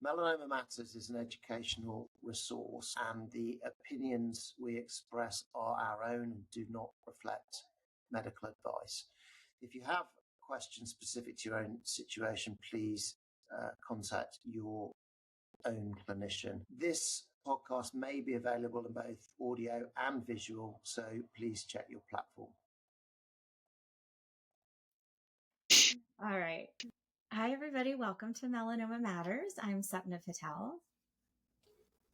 Melanoma Matters is an educational resource, and the opinions we express are our own and do not reflect medical advice. If you have questions specific to your own situation, please contact your own clinician. This podcast may be available in both audio and visual, so please check your platform. All right. Hi, everybody. Welcome to Melanoma Matters. I'm Sapna Patel.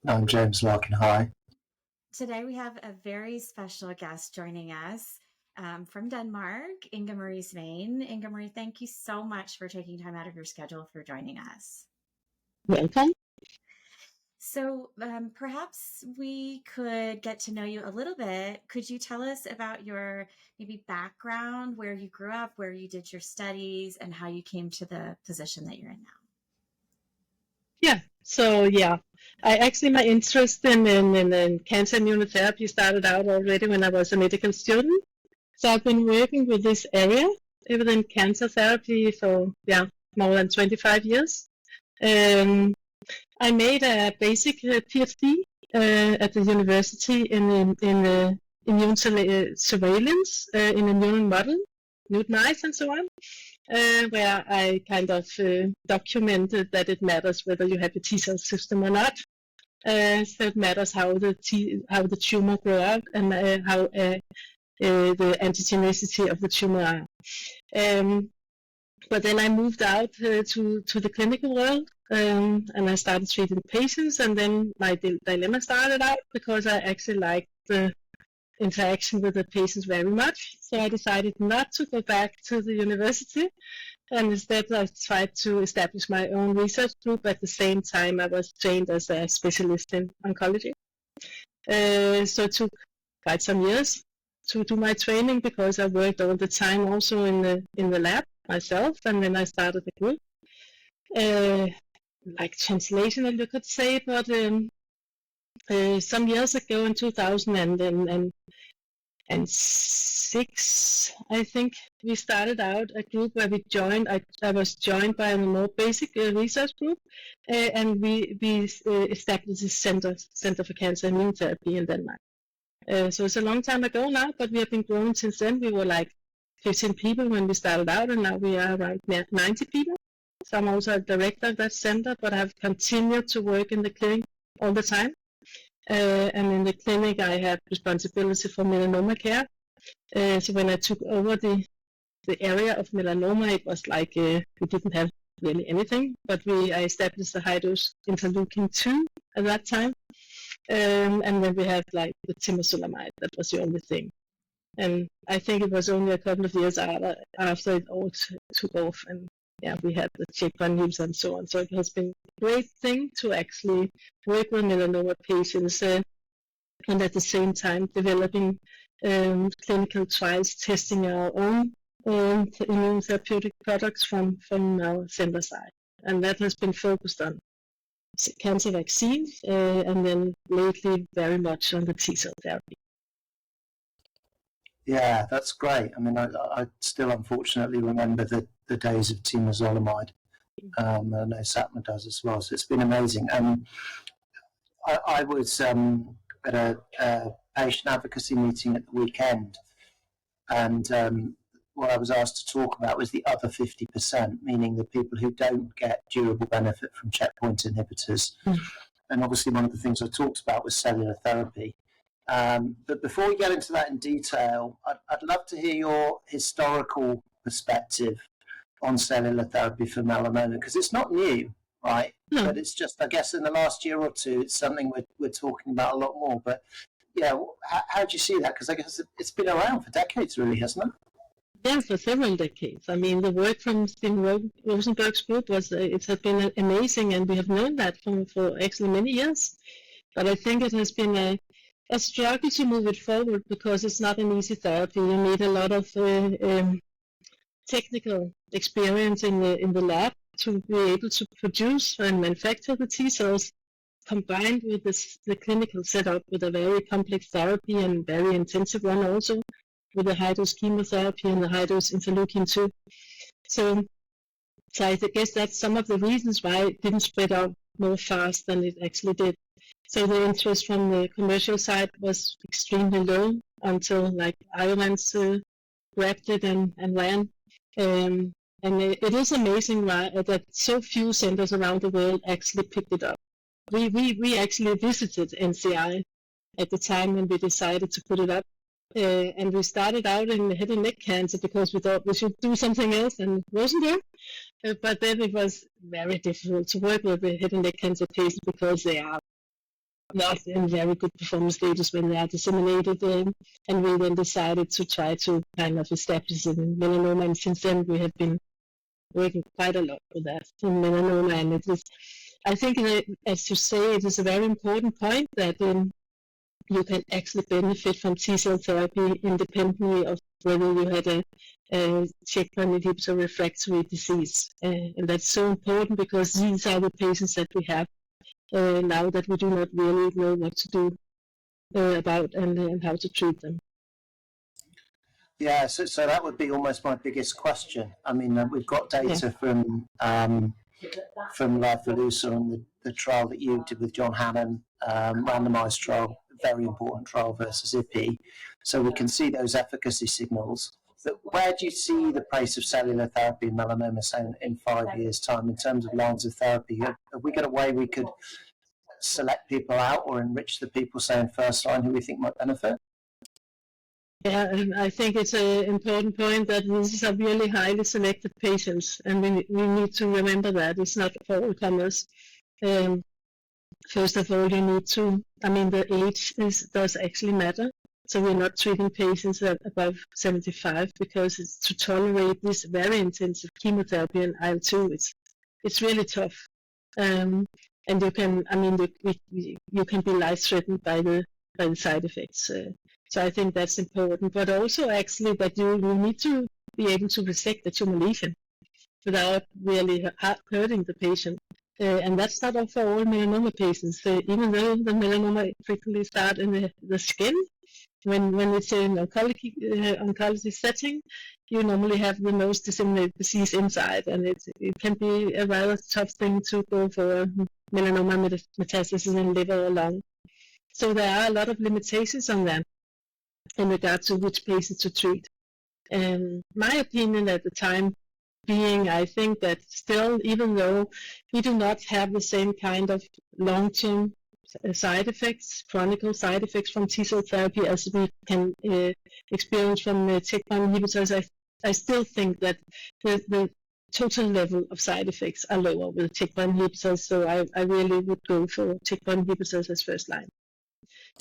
I'm James Larkin. Hi. Today we have a very special guest joining us from Denmark, Inge Marie Svane. Inge Marie, thank you so much for taking time out of your schedule for joining us. Welcome. So perhaps we could get to know you a little bit. Could you tell us about your maybe background, where you grew up, where you did your studies, and how you came to the position that you're in now? My interest in cancer immunotherapy started out already when I was a medical student. So I've been working with this area within cancer therapy for more than 25 years. I made a basic PhD at the university in immune surveillance in immune model, nude mice and so on, where I kind of documented that it matters whether you have a T-cell system or not. So it matters how the tumor grows up and how the antigenicity of the tumor are. But then I moved out to the clinical world, and I started treating patients, and then my dilemma started out because I actually liked the interaction with the patients very much. So I decided not to go back to the university, and instead I tried to establish my own research group. At the same time, I was trained as a specialist in oncology. So it took quite some years to do my training because I worked all the time also in the lab myself, and then I started a group, like translational, you could say. But some years ago, in 2006, I think, we started out a group where we joined. I was joined by a more basic research group, and we established this Center for Cancer Immunotherapy in Denmark. So it's a long time ago now, but we have been growing since then. We were like 15 people when we started out, and now we are around 90 people. So I'm also a director of that center, but I've continued to work in the clinic all the time. And in the clinic, I have responsibility for melanoma care. So when I took over the area of melanoma, it was like we didn't have really anything, but I established the high-dose interleukin 2 at that time. And then we had like the temozolomide. That was the only thing. And I think it was only a couple of years after it all took off, and we had the checkpoint inhibitors and so on. So it has been a great thing to actually work with melanoma patients, and at the same time developing clinical trials, testing our own immune therapeutic products from our center side. And that has been focused on cancer vaccines, and then lately very much on the T-cell therapy. Yeah, that's great. I mean, I still unfortunately remember the days of temozolomide. I know Sapna does as well, so it's been amazing. I was at a patient advocacy meeting at the weekend, and what I was asked to talk about was the other 50%, meaning the people who don't get durable benefit from checkpoint inhibitors. And obviously one of the things I talked about was cellular therapy. But before we get into that in detail, I'd love to hear your historical perspective on cellular therapy for melanoma, because it's not new, right? No. But it's just, I guess, in the last year or two, it's something we're talking about a lot more. But how do you see that? Because I guess it's been around for decades, really, hasn't it? Yeah, for several decades. I mean, the work from Steven Rosenberg's group has been amazing, and we have known that for actually many years. But I think it has been a struggle to move it forward because it's not an easy therapy. You need a lot of technical experience in the lab to be able to produce and manufacture the T cells, combined with the clinical setup with a very complex therapy and very intensive one also, with the high-dose chemotherapy and the high-dose interleukin 2. So I guess that's some of the reasons why it didn't spread out more fast than it actually did. So the interest from the commercial side was extremely low until like Iovance grabbed it and ran. And it is amazing that so few centers around the world actually picked it up. We actually visited NCI at the time when we decided to put it up. And we started out in head and neck cancer because we thought we should do something else, and it wasn't there. But then it was very difficult to work with the head and neck cancer patients because they are not in very good performance status when they are disseminated. And we then decided to try to kind of establish it in melanoma. And since then, we have been working quite a lot with that in melanoma. And it is, I think, as you say, it is a very important point that you can actually benefit from T-cell therapy independently of whether you had a checkpoint inhibitor refractory disease. And that's so important because these are the patients that we have now that we do not really know what to do about and how to treat them. Yeah, so that would be almost my biggest question. I mean, we've got data from Lifelusa and the trial that you did with John Hannon, randomized trial, very important trial versus IPI. So we can see those efficacy signals. But where do you see the place of cellular therapy in melanoma, say, in 5 years' time in terms of lines of therapy? Have we got a way we could select people out or enrich the people, say, in first line who we think might benefit? Yeah, and I think it's an important point that these are really highly selected patients, and we need to remember that it's not for all comers. First of all, you need to, I mean, the age does actually matter. So we're not treating patients above 75 because it's to tolerate this very intensive chemotherapy and IL-2. It's really tough, and you can, I mean, you can be life-threatened by the side effects. So I think that's important, but also actually that you need to be able to resect the tumor lesion without really hurting the patient. And that's not for all melanoma patients. Even though the melanoma frequently start in the skin, when it's in oncology setting, you normally have the most disseminated disease inside, and it can be a rather tough thing to go for melanoma metastasis in liver or lung. So there are a lot of limitations on that in regard to which patients to treat. My opinion at the time being, I think that still, even though we do not have the same kind of long-term side effects, chronic side effects from T-cell therapy as we can experience from checkpoint inhibitors, I still think that the total level of side effects are lower with checkpoint inhibitors, so I really would go for checkpoint inhibitors as first line.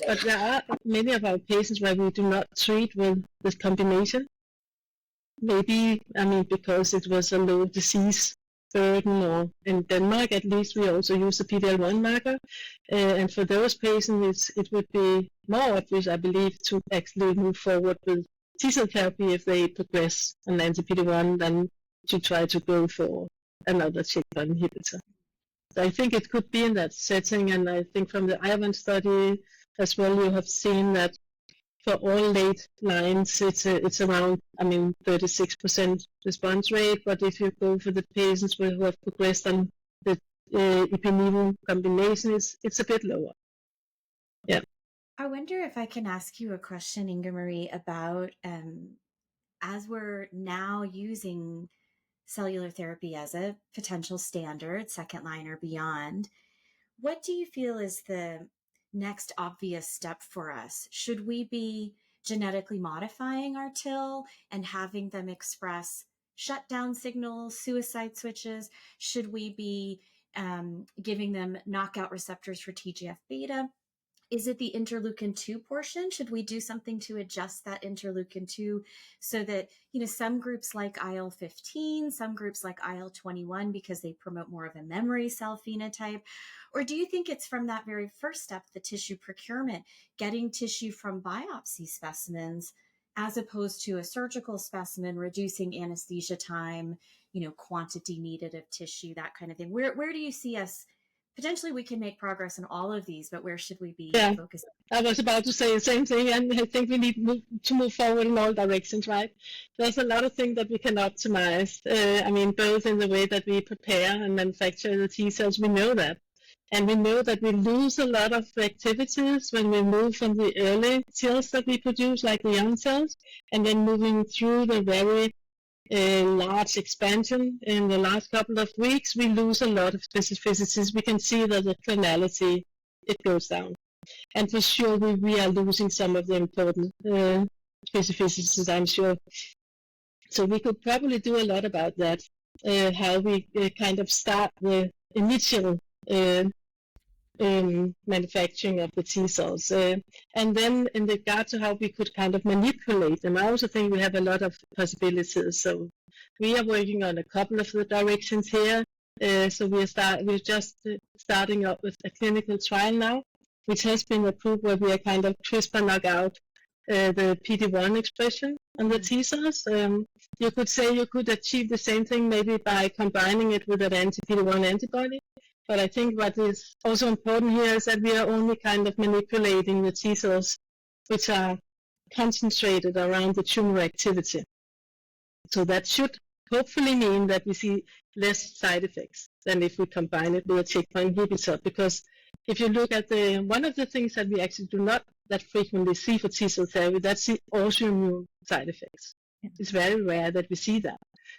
But there are many of our patients where we do not treat with this combination. Maybe, I mean, because it was a low disease burden, or in Denmark at least we also use the PD-L1 marker. And for those patients, it would be more obvious, I believe, to actually move forward with T-cell therapy if they progress on anti-PD-1 than to try to go for another checkpoint inhibitor. So I think it could be in that setting, and I think from the Iovance study as well, you have seen that for all late lines, it's around, I mean, 36% response rate. But if you go for the patients who have progressed on the ipi-nivo combination, it's a bit lower. Yeah. I wonder if I can ask you a question, Inge Marie, about as we're now using cellular therapy as a potential standard, second line or beyond, what do you feel is the next obvious step for us? Should we be genetically modifying our TIL and having them express shutdown signals, suicide switches? Should we be giving them knockout receptors for TGF-beta? Is it the interleukin-2 portion? Should we do something to adjust that interleukin-2 so that, you know, some groups like IL-15, some groups like IL-21 because they promote more of a memory cell phenotype? Or do you think it's from that very first step, the tissue procurement, getting tissue from biopsy specimens as opposed to a surgical specimen, reducing anesthesia time, you know, quantity needed of tissue, that kind of thing? Where do you see us? Potentially we can make progress in all of these, but where should we be focusing? I was about to say the same thing, and I think we need to move forward in all directions, right? There's a lot of things that we can optimize. I mean, both in the way that we prepare and manufacture the T cells, we know that. And we know that we lose a lot of activities when we move from the early cells that we produce, like the young cells, and then moving through the very large expansion in the last couple of weeks, we lose a lot of specificities. We can see that the clonality, it goes down. And for sure, we are losing some of the important specificities, I'm sure. So we could probably do a lot about that, how we kind of start the initial manufacturing of the T cells. And then in regard to how we could kind of manipulate them, I also think we have a lot of possibilities. So we are working on a couple of the directions here. So we're just starting up with a clinical trial now, which has been approved, where we are kind of CRISPR knock out the PD-1 expression on the T cells. You could say you could achieve the same thing maybe by combining it with an anti-PD-1 antibody. But I think what is also important here is that we are only kind of manipulating the T cells, which are concentrated around the tumor activity. So that should hopefully mean that we see less side effects than if we combine it with a checkpoint inhibitor. Because if you look at one of the things that we actually do not that frequently see for T cell therapy, that's the autoimmune side effects. It's very rare that we see that.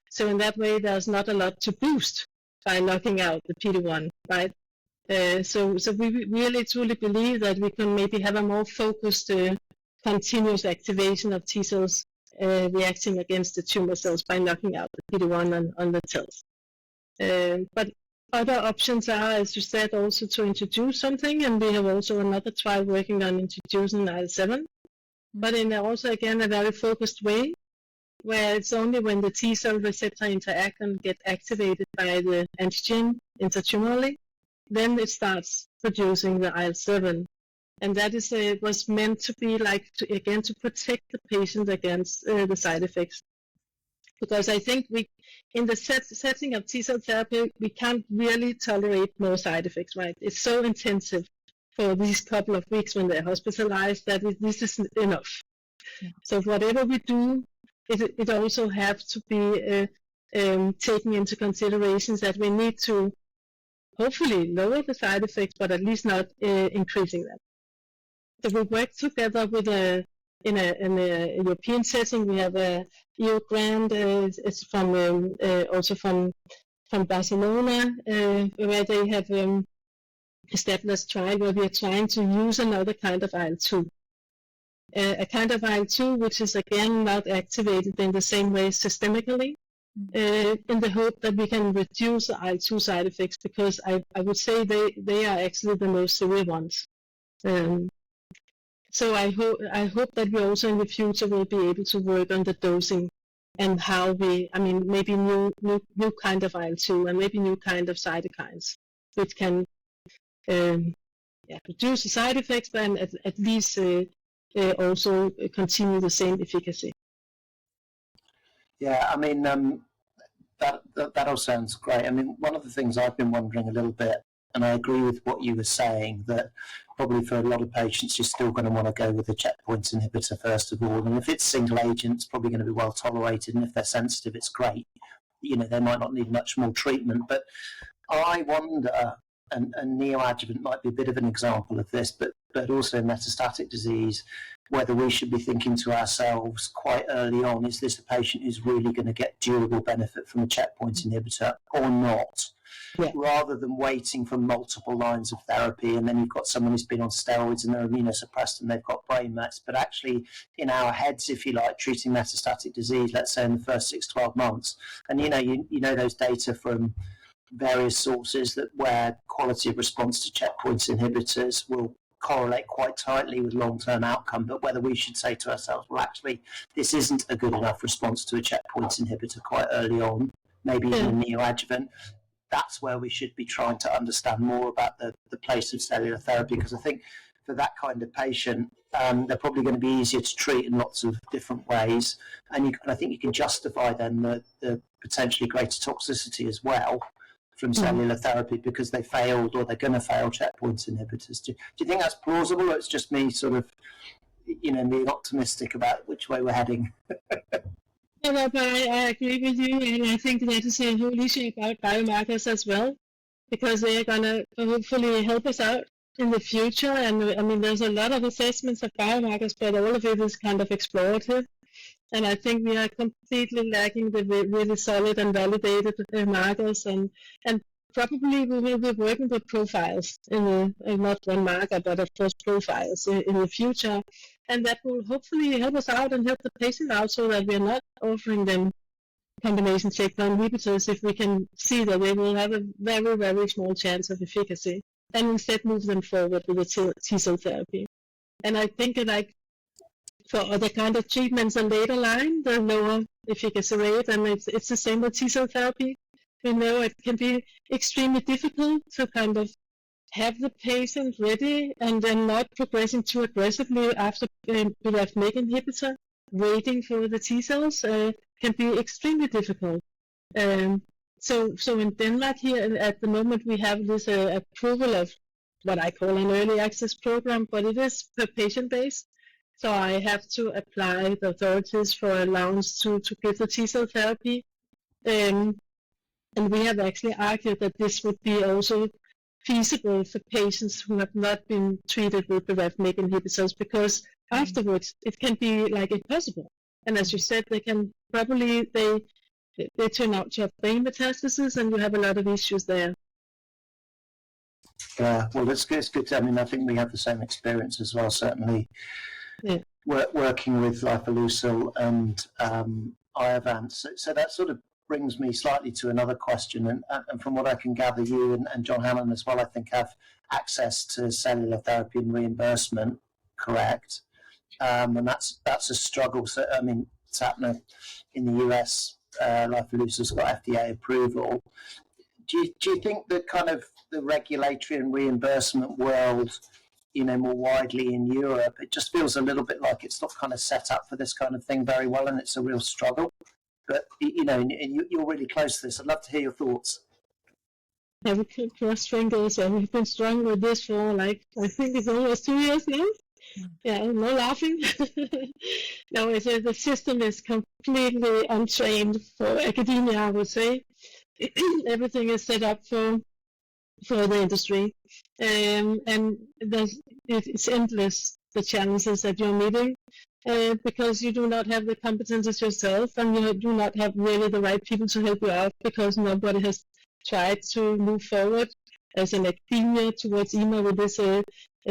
So in that way, there's not a lot to boost by knocking out the PD-1, right? So we really truly believe that we can maybe have a more focused, continuous activation of T cells reacting against the tumor cells by knocking out the PD-1 on the cells. But other options are, as you said, also to introduce something, and we have also another trial working on introducing IL-7, but in also, again, a very focused way, where it's only when the T cell receptor interact and get activated by the antigen intratumorally, then it starts producing the IL-7. And that is was meant to be like, to protect the patient against the side effects. Because I think in the setting of T cell therapy, we can't really tolerate more side effects, right? It's so intensive for these couple of weeks when they're hospitalized that this is enough. Yeah. So whatever we do, it also has to be taken into considerations that we need to hopefully lower the side effects, but at least not increasing them. So we work together with in a European setting. We have a EU grant. It's from also from Barcelona, where they have established a trial where we are trying to use another kind of IL-2. A kind of IL-2 which is again not activated in the same way systemically, in the hope that we can reduce the IL-2 side effects, because I would say they are actually the most severe ones. So I hope that we also in the future will be able to work on the dosing and how maybe new kind of IL-2 and maybe new kind of cytokines, which can reduce the side effects, but at least also continue the same efficacy. Yeah, I mean, that all sounds great. I mean, one of the things I've been wondering a little bit, and I agree with what you were saying, that probably for a lot of patients, you're still going to want to go with a checkpoint inhibitor first of all. And if it's single agent, it's probably going to be well tolerated. And if they're sensitive, it's great. They might not need much more treatment. But I wonder, and neoadjuvant might be a bit of an example of this, but also metastatic disease, whether we should be thinking to ourselves quite early on, is this a patient who's really going to get durable benefit from a checkpoint inhibitor or not? Yeah. Rather than waiting for multiple lines of therapy, and then you've got someone who's been on steroids and they're immunosuppressed and they've got brain mets. But actually, in our heads, if you like, treating metastatic disease, let's say in the first 6-12 months, and you know those data from various sources that where quality of response to checkpoint inhibitors will correlate quite tightly with long-term outcome, but whether we should say to ourselves, well, actually, this isn't a good enough response to a checkpoint inhibitor quite early on, maybe even a neoadjuvant. That's where we should be trying to understand more about the place of cellular therapy, because I think for that kind of patient, they're probably going to be easier to treat in lots of different ways, and I think you can justify then the potentially greater toxicity as well from cellular therapy because they failed or they're going to fail checkpoint inhibitors. Do you think that's plausible, or it's just me sort of, being optimistic about which way we're heading? No, but I agree with you, and I think that is a whole issue about biomarkers as well. because they are going to hopefully help us out in the future. And I mean, there's a lot of assessments of biomarkers, but all of it is kind of explorative. And I think we are completely lacking the really solid and validated markers, and probably we will be working with profiles in not one marker, but of course profiles in the future, and that will hopefully help us out and help the patient out, so that we're not offering them combination checkpoint inhibitors if we can see that they will have a very, very small chance of efficacy, and instead move them forward with the T-cell therapy. And I think like for other kind of treatments and later line, the lower efficacy rate, and it's the same with T-cell therapy. We know it can be extremely difficult to kind of have the patient ready and then not progressing too aggressively after BRAF/MEK inhibitor. Waiting for the T-cells can be extremely difficult. So in Denmark here at the moment we have this approval of what I call an early access program, but it is per patient based. So I have to apply the authorities for allowance to give the T-cell therapy. And we have actually argued that this would be also feasible for patients who have not been treated with BRAF/MEK inhibitors, because afterwards it can be like impossible. And as you said, they can probably, they turn out to have brain metastasis, and you have a lot of issues there. Yeah, well, it's good. I mean, I think we have the same experience as well, certainly. Yeah. Working with lifileucel and Iovance. So that sort of brings me slightly to another question, and from what I can gather, you and John Hannon as well, I think, have access to cellular therapy and reimbursement, correct? And that's a struggle. So I mean, Sapna in the US, lifileucel's got FDA approval. Do you think that kind of the regulatory and reimbursement world, you know, more widely in Europe, it just feels a little bit like it's not kind of set up for this kind of thing very well, and it's a real struggle? But, you know, and you're really close to this. I'd love to hear your thoughts. Yeah, we can cross fingers, and we've been struggling with this for, like, I think it's almost 2 years now. Yeah, no laughing. No, the system is completely untrained for academia, I would say. Everything is set up for the industry, and it's endless, the challenges that you're meeting, because you do not have the competences yourself, and you do not have really the right people to help you out, because nobody has tried to move forward as an academia towards EMA with this a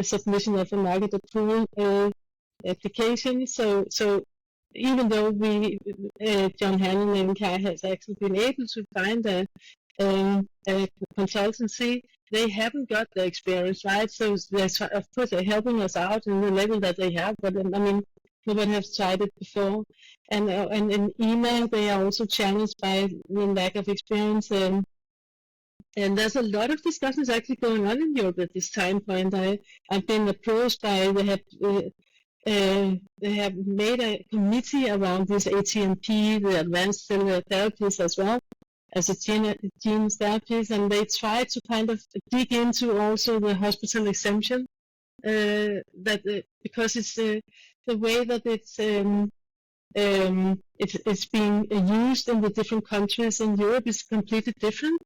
submission of a market approval application. So even though John Hannon and Kai has actually been able to find a consultancy, they haven't got the experience, right? So of course they're helping us out in the level that they have, but I mean, nobody has tried it before. And in EMA, they are also challenged by the lack of experience. And there's a lot of discussions actually going on in Europe at this time point. I've been approached by, they have made a committee around this ATMP, the advanced cellular therapies as well, as a gene therapies, and they try to kind of dig into also the hospital exemption, because it's the way that it's being used in the different countries in Europe is completely different.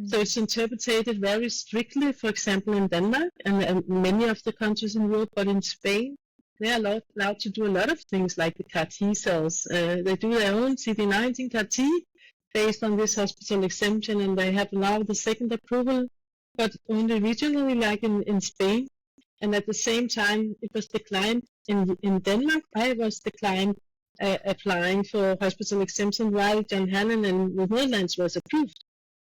So it's interpreted very strictly, for example, in Denmark and many of the countries in Europe, but in Spain, they are allowed to do a lot of things like the CAR T cells. They do their own CD19 CAR T based on this hospital exemption, and they have now the second approval, but only regionally, like in Spain. And at the same time, it was declined in Denmark. I was declined applying for hospital exemption, while John Hannon in the Netherlands was approved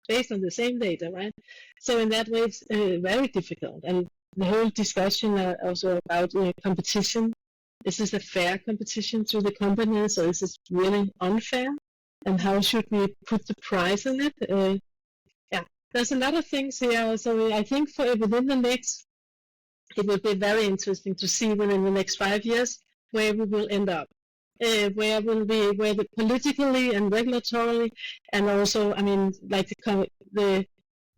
based on the same data, right? So in that way, it's very difficult. And the whole discussion also about competition. Is this a fair competition to the companies, or is this really unfair? And how should we put the price on it? Yeah, there's a lot of things here. So I think within the next, it will be very interesting to see within the next 5 years where we will end up. Where the politically and regulatorily, and also, I mean, like the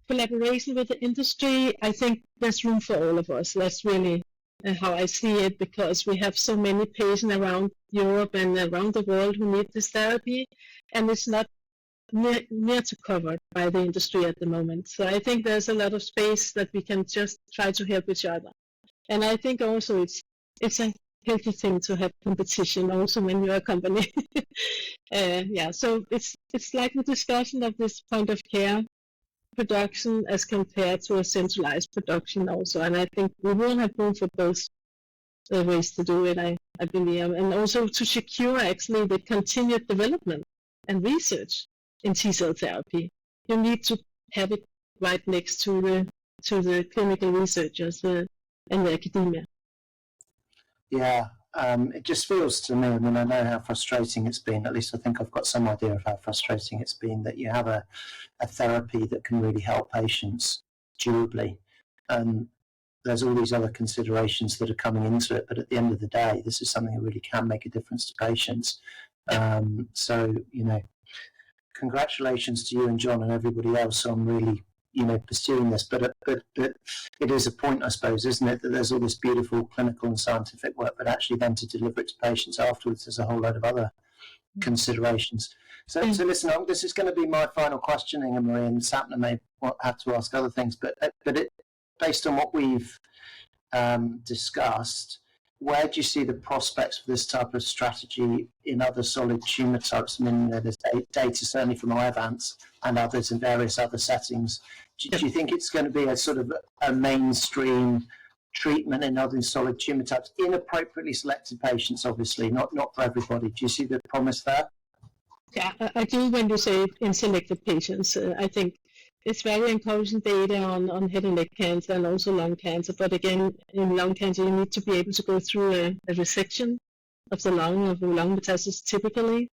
collaboration with the industry, I think there's room for all of us. That's really how I see it, because we have so many patients around Europe and around the world who need this therapy, and it's not near to covered by the industry at the moment. So I think there's a lot of space that we can just try to help each other. And I think also it's a healthy thing to have competition also when you're a company. So it's like the discussion of this point of care production as compared to a centralized production also. And I think we will have room for both ways to do it, I believe. And also to secure actually the continued development and research in T-cell therapy. You need to have it right next to the clinical researchers and the academia. Yeah, it just feels to me, I mean, I know how frustrating it's been, at least I think I've got some idea of how frustrating it's been, that you have a therapy that can really help patients durably. And there's all these other considerations that are coming into it, but at the end of the day, this is something that really can make a difference to patients. So, congratulations to you and John and everybody else on really, pursuing this. But it is a point, I suppose, isn't it, that there's all this beautiful clinical and scientific work, but actually then to deliver it to patients afterwards, there's a whole load of other considerations. So listen, this is going to be my final question, Inge Marie, and Sapna may have to ask other things, but based on what we've discussed, where do you see the prospects for this type of strategy in other solid tumour types? I mean, there's data certainly from Iovance and others in various other settings. Do you think it's going to be a sort of a mainstream treatment in other solid tumour types, in appropriately selected patients, obviously, not for everybody? Do you see the promise there? Yeah, I do when you say in selected patients. I think it's very encouraging data on head and neck cancer and also lung cancer. But again, in lung cancer, you need to be able to go through a resection of the lung metastasis typically.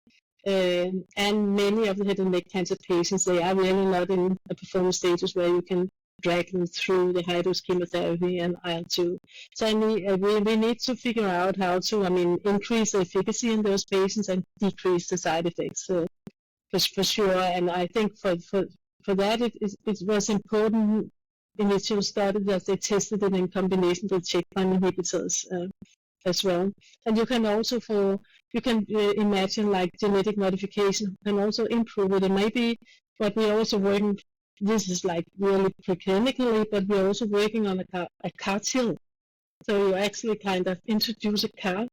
And many of the head and neck cancer patients, they are really not in a performance status where you can drag them through the high-dose chemotherapy and IL-2. So we need to figure out how to, increase the efficacy in those patients and decrease the side effects for sure. And I think for that, it was important initial study that they tested it in combination with checkpoint inhibitors as well. And you can also imagine like genetic modification can also improve it. It may be what we're also working. This is like really preclinically, but we're also working on a CAR TIL. So you actually kind of introduce a CAR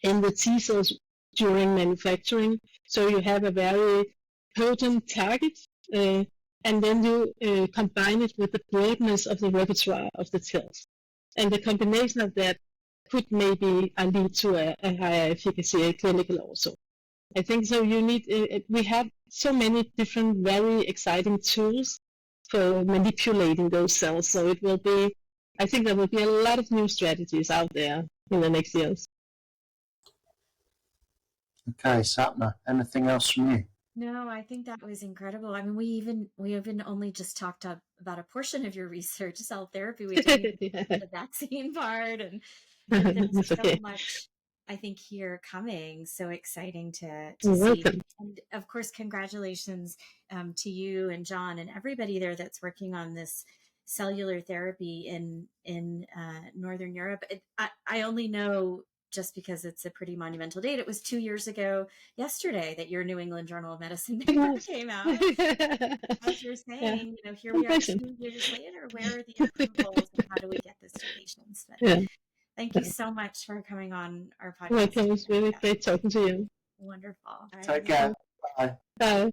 in the T cells during manufacturing. So you have a very potent target. And then you combine it with the broadness of the repertoire of the cells. And the combination of that could maybe lead to a higher efficacy clinical also. I think so. We have so many different very exciting tools for manipulating those cells. So I think there will be a lot of new strategies out there in the next years. Okay, Sapna, anything else from you? No, I think that was incredible. I mean, we even only just talked about a portion of your research, cell therapy. We didn't even get the vaccine part, and there's so much, I think, here coming. So exciting to see. Welcome. And of course, congratulations to you and John and everybody there that's working on this cellular therapy in Northern Europe. I only know, just because it's a pretty monumental date, it was 2 years ago yesterday that your New England Journal of Medicine paper came out. As you're saying, here we are 2 years later. Where are the approvals and how do we get this to patients? But thank you so much for coming on our podcast. Welcome. It was really great talking to you. Wonderful. Take care. Bye. Bye.